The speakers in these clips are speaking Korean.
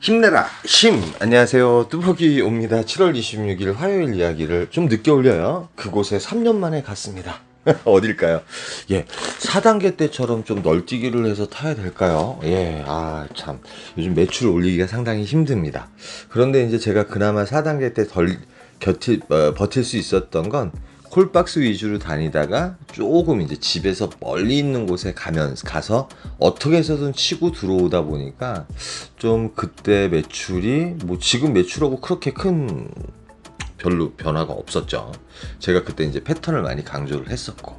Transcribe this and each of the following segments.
힘내라 힘. 안녕하세요, 뚜벅이 옵니다. 7월 26일 화요일 이야기를 좀 늦게 올려요. 그곳에 3년 만에 갔습니다. 어딜까요? 예, 4단계 때처럼 좀 널뛰기를 해서 타야 될까요? 예, 참 요즘 매출을 올리기가 상당히 힘듭니다. 그런데 이제 제가 그나마 4단계 때 버틸 수 있었던 건 콜박스 위주로 다니다가 조금 이제 집에서 멀리 있는 곳에 가서 어떻게 해서든 치고 들어오다 보니까 좀 그때 매출이 뭐 지금 매출하고 그렇게 큰 별로 변화가 없었죠. 제가 그때 이제 패턴을 많이 강조를 했었고,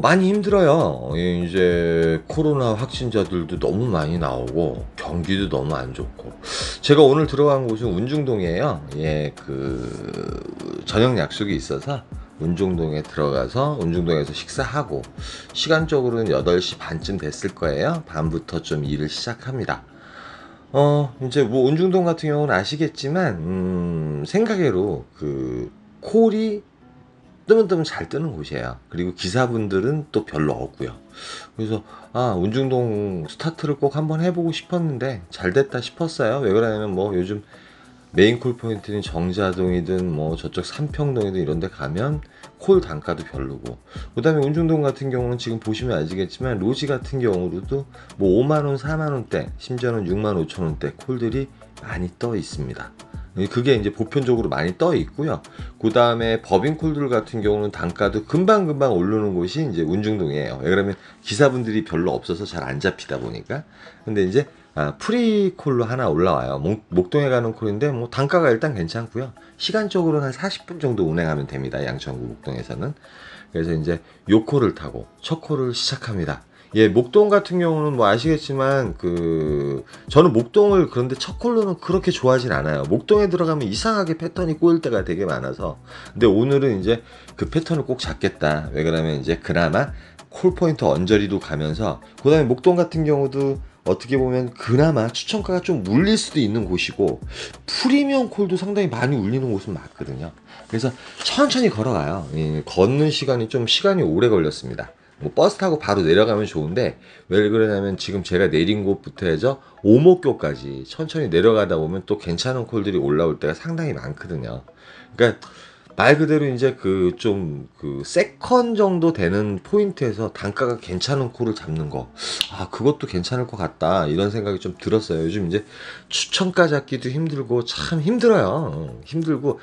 많이 힘들어요. 이제 코로나 확진자들도 너무 많이 나오고 경기도 너무 안 좋고. 제가 오늘 들어간 곳은 운중동이에요. 예, 저녁 약속이 있어서 운중동에 들어가서 운중동에서 식사하고, 시간적으로는 8시 반쯤 됐을 거예요. 밤부터 좀 일을 시작합니다. 이제 뭐 운중동 같은 경우는 아시겠지만 생각외로 콜이 뜨면 잘 뜨는 곳이에요. 그리고 기사분들은 또 별로 없고요. 그래서 운중동 스타트를 꼭 한번 해보고 싶었는데 잘 됐다 싶었어요. 왜 그러냐면 뭐 요즘 메인 콜 포인트는 정자동이든 뭐 저쪽 삼평동이든 이런 데 가면 콜 단가도 별로고, 그 다음에 운중동 같은 경우는 지금 보시면 아시겠지만 로지 같은 경우로도 뭐 5만원 4만원대 심지어는 6만 5천원대 콜들이 많이 떠 있습니다. 그게 이제 보편적으로 많이 떠 있고요. 그 다음에 법인콜들 같은 경우는 단가도 금방금방 오르는 곳이 이제 운중동이에요. 왜 그러면 기사분들이 별로 없어서 잘 안 잡히다 보니까. 근데 이제 프리콜로 하나 올라와요. 목동에 가는 콜인데 뭐 단가가 일단 괜찮고요. 시간적으로는 한 40분 정도 운행하면 됩니다. 양천구 목동에서는. 그래서 이제 요 콜을 타고 첫 콜을 시작합니다. 예, 목동 같은 경우는 뭐 아시겠지만 저는 목동을 그런데 첫 콜로는 그렇게 좋아하진 않아요. 목동에 들어가면 이상하게 패턴이 꼬일 때가 되게 많아서. 근데 오늘은 이제 그 패턴을 꼭 잡겠다. 왜 그러면 이제 그나마 콜 포인트 언저리도 가면서, 그 다음에 목동 같은 경우도 어떻게 보면 그나마 추천가가 좀 울릴 수도 있는 곳이고 프리미엄 콜도 상당히 많이 울리는 곳은 맞거든요. 그래서 천천히 걸어가요. 걷는 시간이 오래 걸렸습니다. 뭐 버스 타고 바로 내려가면 좋은데, 왜 그러냐면 지금 제가 내린 곳부터 해서 오목교까지 천천히 내려가다 보면 또 괜찮은 콜들이 올라올 때가 상당히 많거든요. 그러니까 말 그대로 이제 세컨 정도 되는 포인트에서 단가가 괜찮은 콜을 잡는 거, 그것도 괜찮을 것 같다, 이런 생각이 좀 들었어요. 요즘 이제 추천가 잡기도 힘들고 참 힘들어요. 힘들고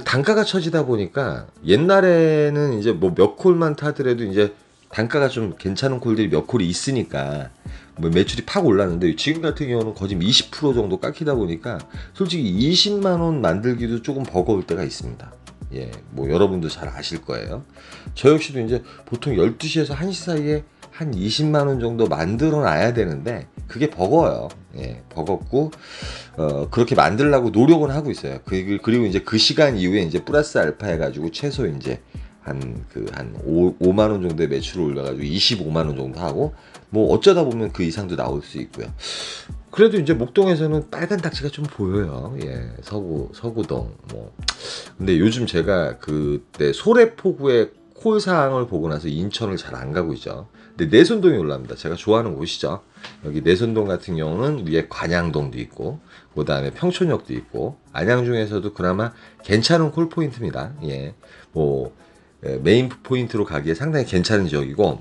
단가가 처지다 보니까, 옛날에는 이제 뭐 몇 콜만 타더라도 이제 단가가 좀 괜찮은 콜들이 몇 콜이 있으니까 뭐 매출이 팍 올랐는데, 지금 같은 경우는 거의 20% 정도 깎이다 보니까 솔직히 20만원 만들기도 조금 버거울 때가 있습니다. 예, 뭐 여러분도 잘 아실 거예요. 저 역시도 이제 보통 12시에서 1시 사이에 한 20만원 정도 만들어 놔야 되는데 그게 버거워요. 예, 버겁고 그렇게 만들려고 노력은 하고 있어요. 그리고 이제 그 시간 이후에 이제 플러스 알파 해가지고 최소 이제 한 5만 원 정도의 매출을 올려가지고 25만 원 정도 하고, 뭐 어쩌다 보면 그 이상도 나올 수 있고요. 그래도 이제 목동에서는 빨간 딱지가 좀 보여요. 예, 서구동 뭐. 근데 요즘 제가 그때 소래포구의 콜 상황을 보고 나서 인천을 잘 안 가고 있죠. 근데 내선동이 올라옵니다. 제가 좋아하는 곳이죠. 여기 내선동 같은 경우는 위에 관양동도 있고, 그 다음에 평촌역도 있고, 안양 중에서도 그나마 괜찮은 콜 포인트입니다. 예, 메인 포인트로 가기에 상당히 괜찮은 지역이고,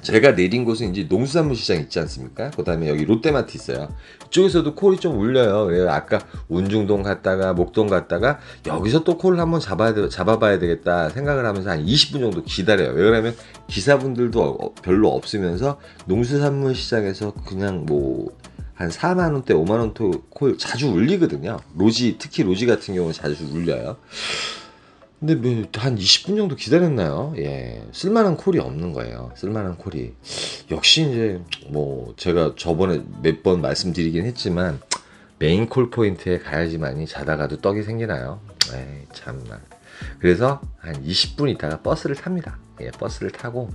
제가 내린 곳은 이제 농수산물 시장 있지 않습니까? 그 다음에 여기 롯데마트 있어요. 이쪽에서도 콜이 좀 울려요. 그래서 아까 운중동 갔다가 목동 갔다가 여기서 또 콜을 한번 잡아봐야 되겠다 생각을 하면서 한 20분 정도 기다려요. 왜 그러냐면 기사분들도 별로 없으면서 농수산물 시장에서 그냥 뭐 한 4만원대 5만원 콜 자주 울리거든요. 특히 로지 같은 경우는 자주 울려요. 근데 한 20분 정도 기다렸나요? 예, 쓸만한 콜이 없는 거예요. 쓸만한 콜이. 역시 이제 뭐 제가 저번에 몇 번 말씀드리긴 했지만 메인 콜 포인트에 가야지만이 자다가도 떡이 생기나요? 에이, 참나. 그래서 한 20분 있다가 버스를 탑니다. 예, 버스를 타고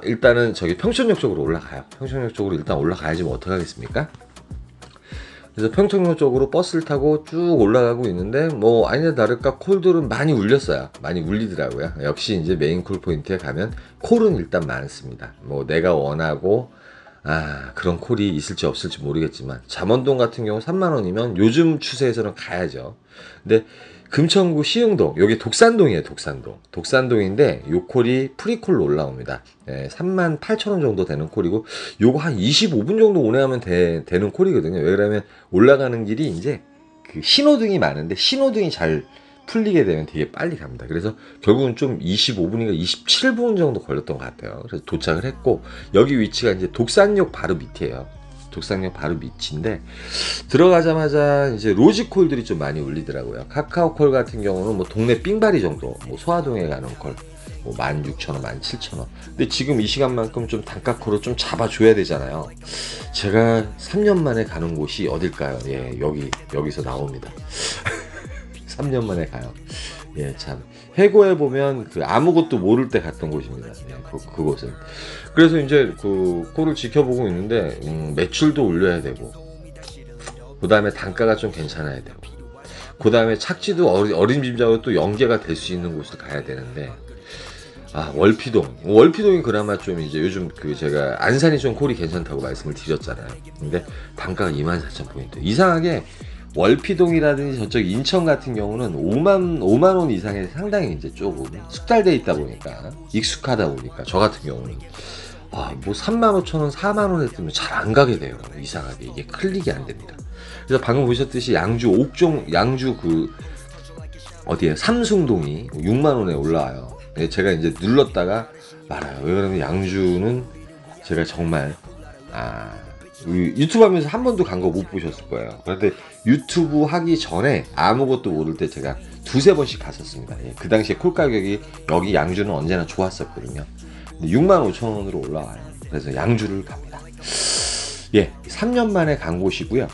일단은 저기 평촌역 쪽으로 올라가요. 평촌역 쪽으로 일단 올라가야지 뭐 어떡하겠습니까? 그래서 평택로 쪽으로 버스를 타고 쭉 올라가고 있는데, 뭐 아니나 다를까 콜들은 많이 울렸어요. 많이 울리더라고요. 역시 이제 메인 콜 포인트에 가면 콜은 일단 많습니다. 뭐 내가 원하고 그런 콜이 있을지 없을지 모르겠지만 잠원동 같은 경우 3만원이면 요즘 추세에서는 가야죠. 근데 금천구 시흥동, 여기 독산동이에요. 독산동인데 요 콜이 프리콜로 올라옵니다. 38,000원 정도 되는 콜이고, 요거 한 25분 정도 운행하면 되는 콜이거든요. 왜 그러면 올라가는 길이 이제 그 신호등이 많은데 신호등이 잘 풀리게 되면 되게 빨리 갑니다. 그래서 결국은 좀 25분인가 27분 정도 걸렸던 것 같아요. 그래서 도착을 했고, 여기 위치가 이제 독산역 바로 밑이에요. 독산역 바로 밑인데, 들어가자마자 이제 로지콜들이 좀 많이 울리더라고요. 카카오콜 같은 경우는 뭐 동네 삥바리 정도, 뭐 소화동에 가는 콜, 뭐 16,000원, 17,000원. 근데 지금 이 시간만큼 좀 단가콜을 좀 잡아줘야 되잖아요. 제가 3년 만에 가는 곳이 어딜까요? 예, 여기서 나옵니다. 3년 만에 가요. 예, 참. 해고해 보면 그 아무것도 모를 때 갔던 곳입니다. 예, 그곳은. 그래서 이제 그 콜을 지켜보고 있는데, 매출도 올려야 되고, 그 다음에 단가가 좀 괜찮아야 되고, 그 다음에 착지도 어림짐작으로 또 연계가 될 수 있는 곳을 가야 되는데, 월피동이 그나마 좀 이제 요즘 그 제가 안산이 좀 콜이 괜찮다고 말씀을 드렸잖아요. 근데 단가가 24,000포인트. 이상하게 월피동이라든지 저쪽 인천 같은 경우는 5만 원 이상에 상당히 이제 조금 숙달돼 있다 보니까, 익숙하다 보니까, 저 같은 경우는 뭐 35,000원, 4만원에 뜨면 잘 안 가게 돼요. 이상하게 이게 클릭이 안 됩니다. 그래서 방금 보셨듯이 양주 그 어디에 삼숭동이 6만원에 올라와요. 제가 이제 눌렀다가 말아요. 왜 그러면 양주는 제가 정말 유튜브 하면서 한 번도 간 거 못 보셨을 거예요. 그런데 유튜브 하기 전에 아무것도 모를 때 제가 두세 번씩 갔었습니다. 예, 그 당시에 콜 가격이 여기 양주는 언제나 좋았었거든요. 65,000원으로 올라와요. 그래서 양주를 갑니다. 예, 3년 만에 간 곳이고요.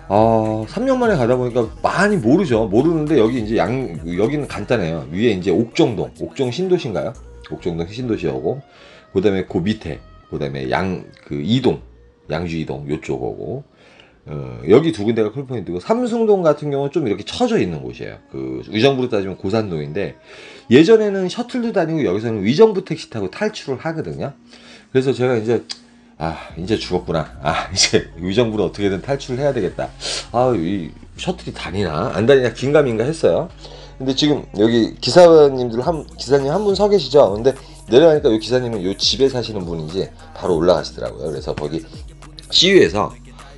3년 만에 가다 보니까 많이 모르는데 여기 이제 여기는 간단해요. 위에 이제 옥정 신도시인가요? 옥정동 신도시하고, 그 다음에 그 밑에, 그 다음에 양주 이동 요쪽 오고, 여기 두 군데가 콜포인트고, 삼숭동 같은 경우는 좀 이렇게 처져 있는 곳이에요. 그 의정부로 따지면 고산동인데, 예전에는 셔틀도 다니고 여기서는 의정부 택시 타고 탈출을 하거든요. 그래서 제가 이제 이제 죽었구나. 이제 의정부로 어떻게든 탈출을 해야 되겠다. 이 셔틀이 다니나 안 다니나 긴가민가 했어요. 근데 지금 여기 기사님 한 분 서 계시죠? 근데 내려가니까 이 기사님은 요 집에 사시는 분인지 바로 올라가시더라고요. 그래서 거기 CU에서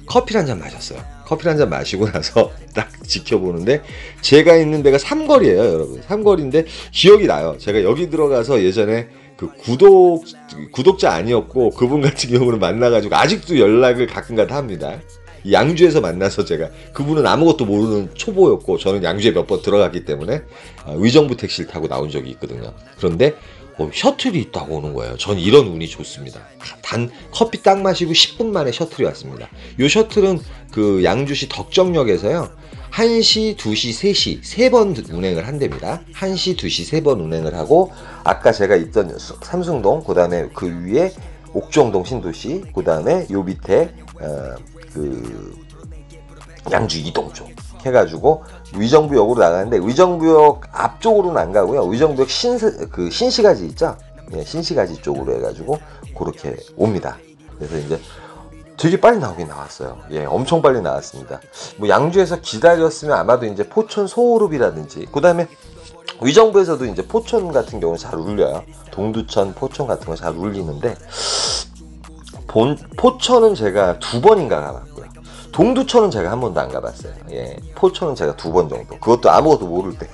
커피를 한 잔 마셨어요. 커피를 한 잔 마시고 나서 딱 지켜보는데, 제가 있는 데가 삼거리예요, 여러분. 삼거리인데 기억이 나요. 제가 여기 들어가서 예전에 그 구독자 아니었고, 그분 같은 경우는 만나가지고 아직도 연락을 가끔가다 합니다. 양주에서 만나서, 제가 그분은 아무것도 모르는 초보였고 저는 양주에 몇 번 들어갔기 때문에 의정부 택시를 타고 나온 적이 있거든요. 그런데 셔틀이 있다고 오는 거예요. 전 이런 운이 좋습니다. 단 커피 딱 마시고 10분 만에 셔틀이 왔습니다. 이 셔틀은 그 양주시 덕정역에서요, 1시, 2시, 3시 3번 운행을 한답니다. 1시, 2시 3번 운행을 하고, 아까 제가 있던 삼숭동, 그 다음에 그 위에 옥정동 신도시, 그 다음에 요 밑에 그 양주 이동 쪽 해가지고 의정부역으로 나가는데, 의정부역 앞쪽으로는 안 가고요. 의정부역 신시가지 있죠? 예, 신시가지 쪽으로 해가지고 그렇게 옵니다. 그래서 이제 되게 빨리 나오긴 나왔어요. 예, 엄청 빨리 나왔습니다. 뭐 양주에서 기다렸으면 아마도 이제 포천 소호흡이라든지, 그 다음에 의정부에서도 이제 포천 같은 경우는 잘 울려요. 동두천, 포천 같은 거 잘 울리는데, 포천은 제가 2번인가 가봤고요. 동두천은 제가 한 번도 안 가봤어요. 예, 포천은 제가 2번 정도. 그것도 아무것도 모를 때.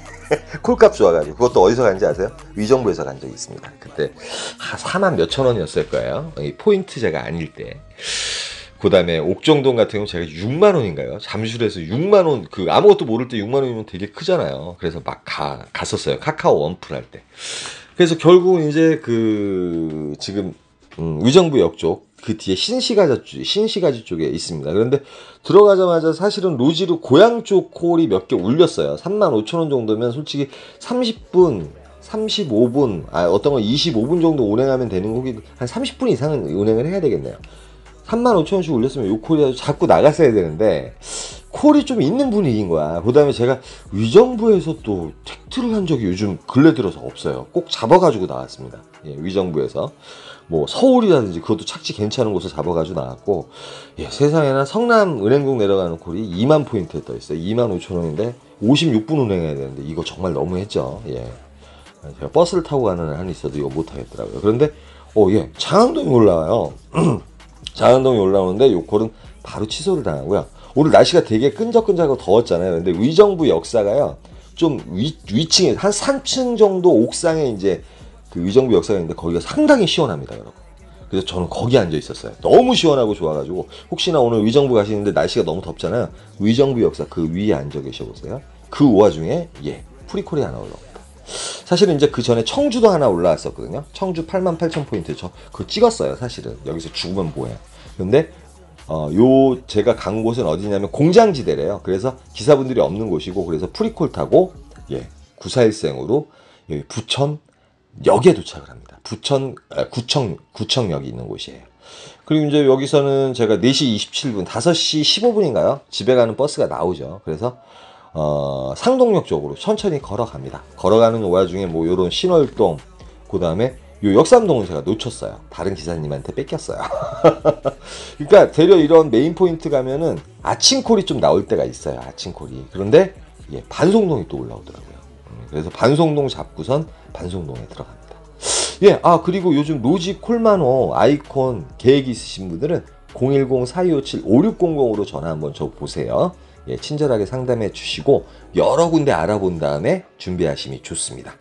콜값 좋아가지고. 그것도 어디서 간지 아세요? 의정부에서 간 적이 있습니다. 그때 4만 몇천 원이었을 거예요. 포인트 제가 아닐 때. 그 다음에 옥정동 같은 경우 제가 6만 원인가요? 잠실에서 6만 원, 아무것도 모를 때 6만 원이면 되게 크잖아요. 그래서 막 갔었어요. 카카오 원풀 할 때. 그래서 결국은 이제 지금 의정부역 쪽, 그 뒤에 신시가지 쪽에 있습니다. 그런데 들어가자마자 사실은 로지로 고향 쪽 콜이 몇 개 울렸어요. 35,000원 정도면 솔직히 30분, 35분, 어떤 건 25분 정도 운행하면 되는 곡이 한 30분 이상은 운행을 해야 되겠네요. 35,000원씩 울렸으면 요 콜이 자꾸 나갔어야 되는데, 콜이 좀 있는 분위기인 거야. 그 다음에 제가 위정부에서 또 택트를 한 적이 요즘 근래 들어서 없어요. 꼭 잡아가지고 나왔습니다. 예, 위정부에서. 뭐 서울이라든지 그것도 착지 괜찮은 곳을 잡아가지고 나왔고, 예, 세상에나 성남은행국 내려가는 콜이 2만 포인트에 떠있어요. 2만 5천 원인데 56분 운행해야 되는데 이거 정말 너무했죠. 예. 제가 버스를 타고 가는 한이 있어도 이거 못하겠더라고요. 그런데 예, 장안동이 올라와요. 장안동이 올라오는데 요 콜은 바로 취소를 당하고요. 오늘 날씨가 되게 끈적끈적하고 더웠잖아요. 근데 위정부 역사가요, 좀 위층에 한 3층 정도 옥상에 이제 그 위정부 역사가 있는데 거기가 상당히 시원합니다, 여러분. 그래서 저는 거기 앉아 있었어요. 너무 시원하고 좋아가지고 혹시나 오늘 위정부 가시는데 날씨가 너무 덥잖아요. 위정부 역사 그 위에 앉아 계셔 보세요. 그 와중에 프리콜이 하나 올라옵니다. 사실은 이제 그 전에 청주도 하나 올라왔었거든요. 청주 88,000포인트 저 그거 찍었어요. 사실은 여기서 죽으면 뭐해. 근데 제가 간 곳은 어디냐면 공장지대래요. 그래서 기사분들이 없는 곳이고, 그래서 프리콜 타고 941생으로 여기 부천역에 도착을 합니다. 구청역이 있는 곳이에요. 그리고 이제 여기서는 제가 4시 27분, 5시 15분인가요? 집에 가는 버스가 나오죠. 그래서 상동역 쪽으로 천천히 걸어갑니다. 걸어가는 와중에 뭐 요런 신월동, 그 다음에 요 역삼동은 제가 놓쳤어요. 다른 기사님한테 뺏겼어요. 그러니까 대려 이런 메인 포인트 가면은 아침콜이 좀 나올 때가 있어요. 아침콜이. 그런데 반송동이 또 올라오더라고요. 그래서 반송동 잡고선 반송동에 들어갑니다. 그리고 요즘 로지 콜만호 아이콘 계획 있으신 분들은 010-4257-5600으로 전화 한번 줘 보세요. 친절하게 상담해 주시고 여러 군데 알아본 다음에 준비하심이 좋습니다.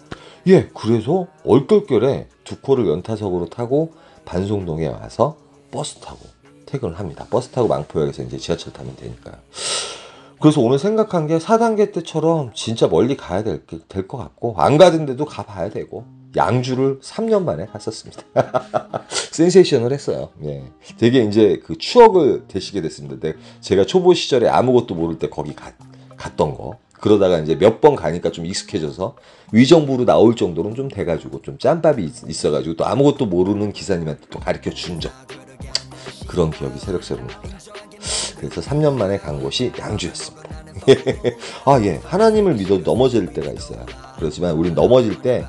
그래서 얼떨결에 2콜을 연타석으로 타고 반송동에 와서 버스 타고 퇴근을 합니다. 버스 타고 망포역에서 이제 지하철 타면 되니까요. 그래서 오늘 생각한 게 4단계 때처럼 진짜 멀리 가야 될 것 같고, 안 가던 데도 가봐야 되고, 양주를 3년 만에 갔었습니다. 센세이션을 했어요. 되게 이제 그 추억을 되시게 됐습니다. 제가 초보 시절에 아무것도 모를 때 거기 갔던 거. 그러다가 이제 몇 번 가니까 좀 익숙해져서 위정부로 나올 정도는 좀 돼가지고 좀 짬밥이 있어가지고 또 아무것도 모르는 기사님한테 또 가르쳐 준 적. 그런 기억이 새록새록 납니다. 그래서 3년 만에 간 곳이 양주였습니다. 하나님을 믿어도 넘어질 때가 있어요. 그렇지만 우린 넘어질 때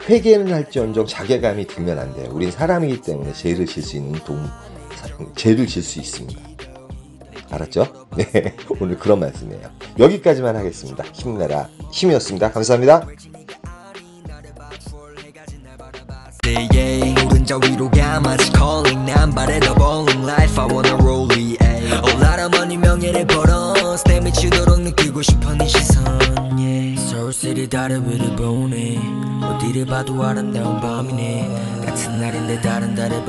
회개는 할지언정 자괴감이 들면 안 돼요. 우린 사람이기 때문에 죄를 질 수 있는 죄를 질 수 있습니다. 알았죠? 오늘 그런 말씀이에요. 여기까지만 하겠습니다. 힘내라. 힘이었습니다. 감사합니다. 오른자 위로 가마치 calling 난 바래다 bowling life I wanna roll it 올라라머니 명예를 벌어 스텝 미치도록 느끼고 싶어 네 시선 서울시리 달을 위를 보네 어디를 봐도 아름다운 밤이네 같은 날인데 다른 달을